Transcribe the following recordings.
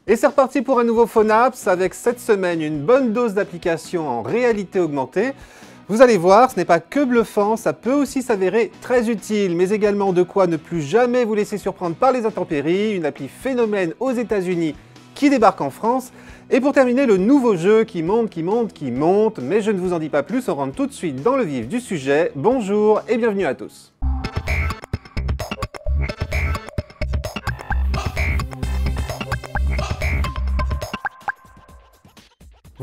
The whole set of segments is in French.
Et c'est reparti pour un nouveau PhoneApps avec cette semaine une bonne dose d'applications en réalité augmentée. Vous allez voir, ce n'est pas que bluffant, ça peut aussi s'avérer très utile, mais également de quoi ne plus jamais vous laisser surprendre par les intempéries, une appli phénomène aux États-Unis qui débarque en France. Et pour terminer, le nouveau jeu qui monte, mais je ne vous en dis pas plus, on rentre tout de suite dans le vif du sujet. Bonjour et bienvenue à tous.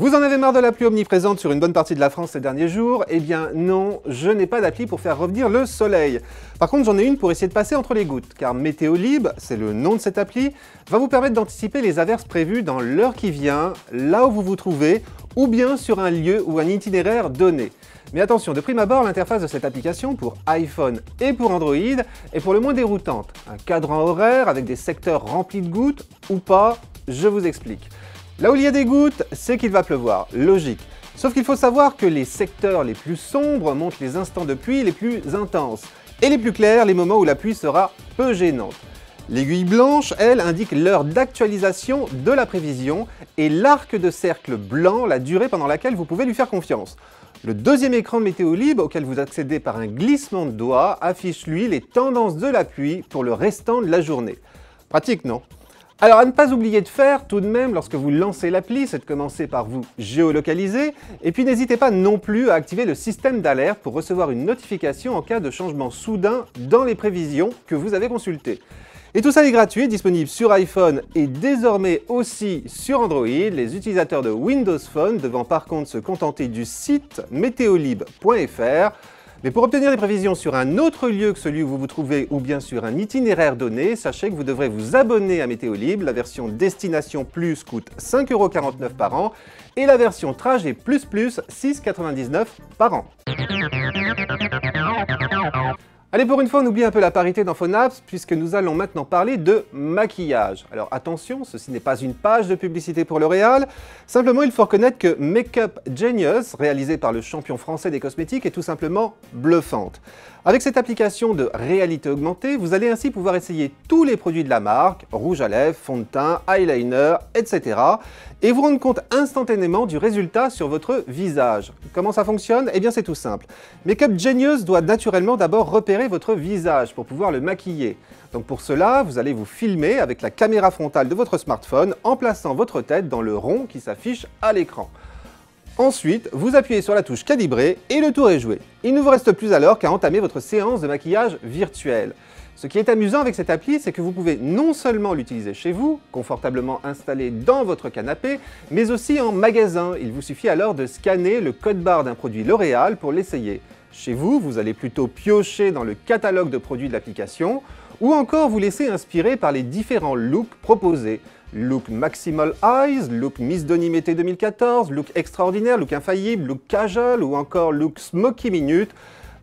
Vous en avez marre de la pluie omniprésente sur une bonne partie de la France ces derniers jours? Eh bien non, je n'ai pas d'appli pour faire revenir le soleil. Par contre, j'en ai une pour essayer de passer entre les gouttes, car Météolib, c'est le nom de cette appli, va vous permettre d'anticiper les averses prévues dans l'heure qui vient, là où vous vous trouvez, ou bien sur un lieu ou un itinéraire donné. Mais attention, de prime abord, l'interface de cette application pour iPhone et pour Android est pour le moins déroutante. Un cadran horaire avec des secteurs remplis de gouttes, ou pas, je vous explique. Là où il y a des gouttes, c'est qu'il va pleuvoir, logique. Sauf qu'il faut savoir que les secteurs les plus sombres montrent les instants de pluie les plus intenses, et les plus clairs, les moments où la pluie sera peu gênante. L'aiguille blanche, elle, indique l'heure d'actualisation de la prévision, et l'arc de cercle blanc, la durée pendant laquelle vous pouvez lui faire confiance. Le deuxième écran de Météolib, auquel vous accédez par un glissement de doigt, affiche lui les tendances de la pluie pour le restant de la journée. Pratique, non ? Alors à ne pas oublier de faire tout de même lorsque vous lancez l'appli, c'est de commencer par vous géolocaliser, et puis n'hésitez pas non plus à activer le système d'alerte pour recevoir une notification en cas de changement soudain dans les prévisions que vous avez consultées. Et tout ça est gratuit, disponible sur iPhone et désormais aussi sur Android, les utilisateurs de Windows Phone devant par contre se contenter du site météolib.fr. Mais pour obtenir des prévisions sur un autre lieu que celui où vous vous trouvez ou bien sur un itinéraire donné, sachez que vous devrez vous abonner à Météolib. La version Destination Plus coûte 5,49 € par an et la version Trajet Plus Plus 6,99 € par an. Allez, pour une fois, on oublie un peu la parité dans PhoneApps puisque nous allons maintenant parler de maquillage. Alors attention, ceci n'est pas une page de publicité pour L'Oréal, simplement il faut reconnaître que Makeup Genius, réalisé par le champion français des cosmétiques, est tout simplement bluffante. Avec cette application de réalité augmentée, vous allez ainsi pouvoir essayer tous les produits de la marque, rouge à lèvres, fond de teint, eyeliner, etc. et vous rendre compte instantanément du résultat sur votre visage. Comment ça fonctionne? Eh bien c'est tout simple. Makeup Genius doit naturellement d'abord repérer votre visage pour pouvoir le maquiller. Donc pour cela, vous allez vous filmer avec la caméra frontale de votre smartphone en plaçant votre tête dans le rond qui s'affiche à l'écran. Ensuite, vous appuyez sur la touche calibrer et le tour est joué. Il ne vous reste plus alors qu'à entamer votre séance de maquillage virtuel. Ce qui est amusant avec cette appli, c'est que vous pouvez non seulement l'utiliser chez vous, confortablement installé dans votre canapé, mais aussi en magasin. Il vous suffit alors de scanner le code barre d'un produit L'Oréal pour l'essayer. Chez vous, vous allez plutôt piocher dans le catalogue de produits de l'application, ou encore vous laisser inspirer par les différents looks proposés. Look Maximal Eyes, Look Miss Donny Mété 2014, Look Extraordinaire, Look Infaillible, Look Casual ou encore Look Smoky Minute.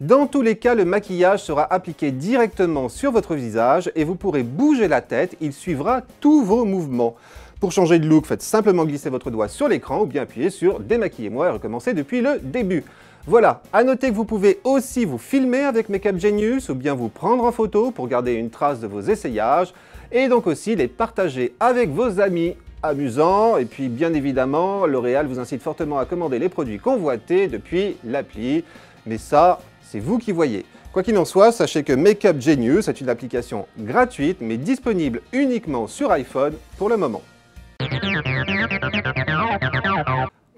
Dans tous les cas, le maquillage sera appliqué directement sur votre visage et vous pourrez bouger la tête, il suivra tous vos mouvements. Pour changer de look, faites simplement glisser votre doigt sur l'écran ou bien appuyer sur Démaquillez-moi et recommencer depuis le début. Voilà, à noter que vous pouvez aussi vous filmer avec Makeup Genius ou bien vous prendre en photo pour garder une trace de vos essayages et donc aussi les partager avec vos amis. Amusant, et puis bien évidemment, L'Oréal vous incite fortement à commander les produits convoités depuis l'appli, mais ça, c'est vous qui voyez. Quoi qu'il en soit, sachez que Makeup Genius est une application gratuite mais disponible uniquement sur iPhone pour le moment.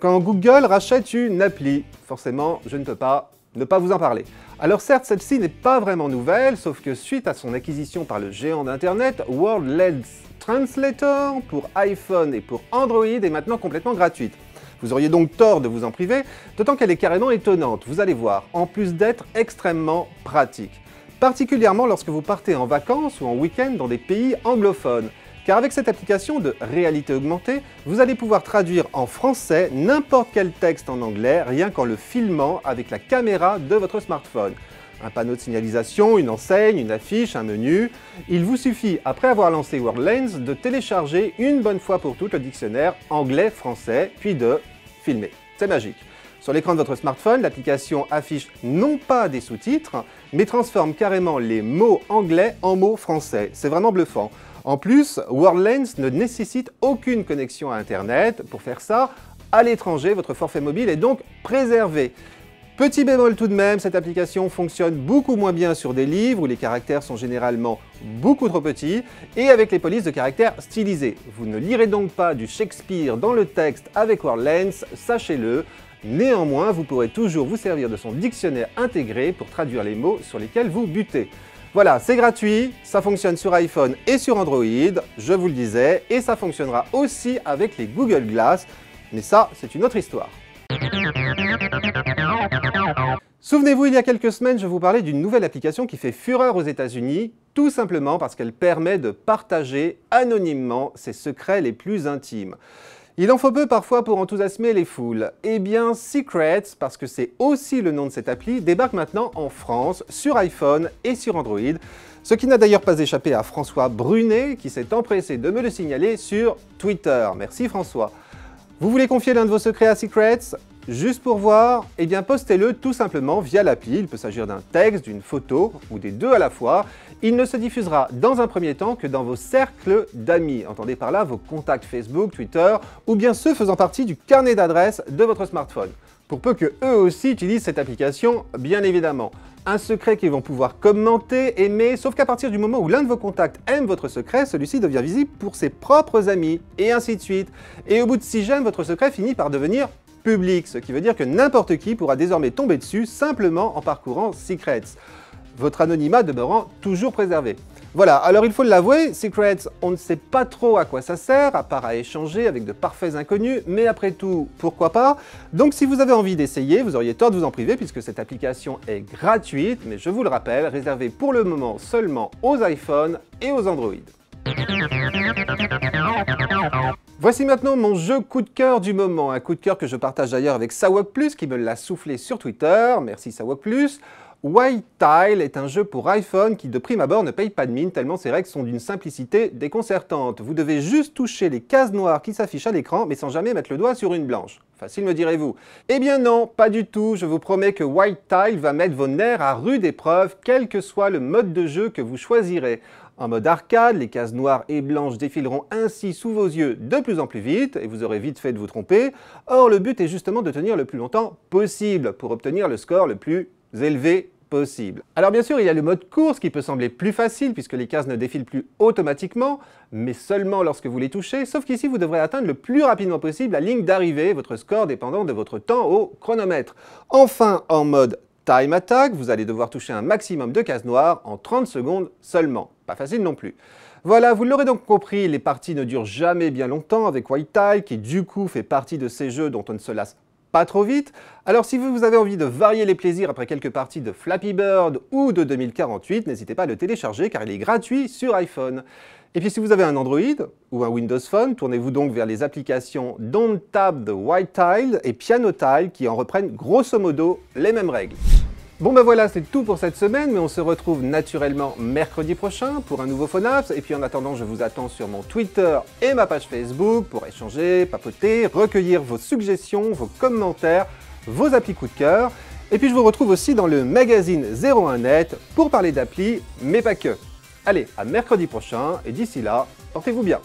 Quand Google rachète une appli, forcément, je ne peux pas ne pas vous en parler. Alors certes, celle-ci n'est pas vraiment nouvelle, sauf que suite à son acquisition par le géant d'Internet, World Lens Translator pour iPhone et pour Android est maintenant complètement gratuite. Vous auriez donc tort de vous en priver, d'autant qu'elle est carrément étonnante, vous allez voir, en plus d'être extrêmement pratique. Particulièrement lorsque vous partez en vacances ou en week-end dans des pays anglophones. Car avec cette application de réalité augmentée, vous allez pouvoir traduire en français n'importe quel texte en anglais rien qu'en le filmant avec la caméra de votre smartphone. Un panneau de signalisation, une enseigne, une affiche, un menu. Il vous suffit, après avoir lancé WorldLens, de télécharger une bonne fois pour toutes le dictionnaire anglais-français, puis de filmer. C'est magique. Sur l'écran de votre smartphone, l'application affiche non pas des sous-titres, mais transforme carrément les mots anglais en mots français. C'est vraiment bluffant. En plus, WordLens ne nécessite aucune connexion à Internet. Pour faire ça, à l'étranger, votre forfait mobile est donc préservé. Petit bémol tout de même, cette application fonctionne beaucoup moins bien sur des livres où les caractères sont généralement beaucoup trop petits et avec les polices de caractères stylisées. Vous ne lirez donc pas du Shakespeare dans le texte avec WordLens, sachez-le. Néanmoins, vous pourrez toujours vous servir de son dictionnaire intégré pour traduire les mots sur lesquels vous butez. Voilà, c'est gratuit, ça fonctionne sur iPhone et sur Android, je vous le disais, et ça fonctionnera aussi avec les Google Glass, mais ça, c'est une autre histoire. Souvenez-vous, il y a quelques semaines, je vous parlais d'une nouvelle application qui fait fureur aux États-Unis, tout simplement parce qu'elle permet de partager anonymement ses secrets les plus intimes. Il en faut peu parfois pour enthousiasmer les foules. Eh bien, Secrets, parce que c'est aussi le nom de cette appli, débarque maintenant en France, sur iPhone et sur Android, ce qui n'a d'ailleurs pas échappé à François Brunet, qui s'est empressé de me le signaler sur Twitter. Merci François. Vous voulez confier l'un de vos secrets à Secrets? Juste pour voir, eh bien postez-le tout simplement via l'appli. Il peut s'agir d'un texte, d'une photo ou des deux à la fois. Il ne se diffusera dans un premier temps que dans vos cercles d'amis. Entendez par là vos contacts Facebook, Twitter ou bien ceux faisant partie du carnet d'adresses de votre smartphone. Pour peu que eux aussi utilisent cette application, bien évidemment. Un secret qu'ils vont pouvoir commenter, aimer, sauf qu'à partir du moment où l'un de vos contacts aime votre secret, celui-ci devient visible pour ses propres amis, et ainsi de suite. Et au bout de 6 j'aime, votre secret finit par devenir public, ce qui veut dire que n'importe qui pourra désormais tomber dessus simplement en parcourant Secrets. Votre anonymat demeurant toujours préservé. Voilà, alors il faut l'avouer, Secrets, on ne sait pas trop à quoi ça sert, à part à échanger avec de parfaits inconnus, mais après tout, pourquoi pas? Donc si vous avez envie d'essayer, vous auriez tort de vous en priver puisque cette application est gratuite, mais je vous le rappelle, réservée pour le moment seulement aux iPhones et aux Android. Voici maintenant mon jeu coup de cœur du moment, un coup de cœur que je partage d'ailleurs avec Sawok Plus qui me l'a soufflé sur Twitter, merci Sawok Plus. White Tile est un jeu pour iPhone qui de prime abord ne paye pas de mine tellement ses règles sont d'une simplicité déconcertante. Vous devez juste toucher les cases noires qui s'affichent à l'écran mais sans jamais mettre le doigt sur une blanche. Facile me direz-vous. Eh bien non, pas du tout, je vous promets que White Tile va mettre vos nerfs à rude épreuve quel que soit le mode de jeu que vous choisirez. En mode arcade, les cases noires et blanches défileront ainsi sous vos yeux de plus en plus vite et vous aurez vite fait de vous tromper. Or, le but est justement de tenir le plus longtemps possible pour obtenir le score le plus élevé possible. Alors bien sûr, il y a le mode course qui peut sembler plus facile puisque les cases ne défilent plus automatiquement, mais seulement lorsque vous les touchez, sauf qu'ici vous devrez atteindre le plus rapidement possible la ligne d'arrivée, votre score dépendant de votre temps au chronomètre. Enfin, en mode Time Attack, vous allez devoir toucher un maximum de cases noires en 30 secondes seulement. Pas facile non plus. Voilà, vous l'aurez donc compris, les parties ne durent jamais bien longtemps avec White Tile, qui du coup fait partie de ces jeux dont on ne se lasse pas trop vite. Alors si vous avez envie de varier les plaisirs après quelques parties de Flappy Bird ou de 2048, n'hésitez pas à le télécharger car il est gratuit sur iPhone. Et puis si vous avez un Android ou un Windows Phone, tournez-vous donc vers les applications Don't Tap de White Tile et Piano Tile qui en reprennent grosso modo les mêmes règles. Bon ben voilà, c'est tout pour cette semaine, mais on se retrouve naturellement mercredi prochain pour un nouveau Phonapps. Et puis en attendant, je vous attends sur mon Twitter et ma page Facebook pour échanger, papoter, recueillir vos suggestions, vos commentaires, vos applis coup de cœur. Et puis je vous retrouve aussi dans le magazine 01net pour parler d'applis, mais pas que. Allez, à mercredi prochain, et d'ici là, portez-vous bien.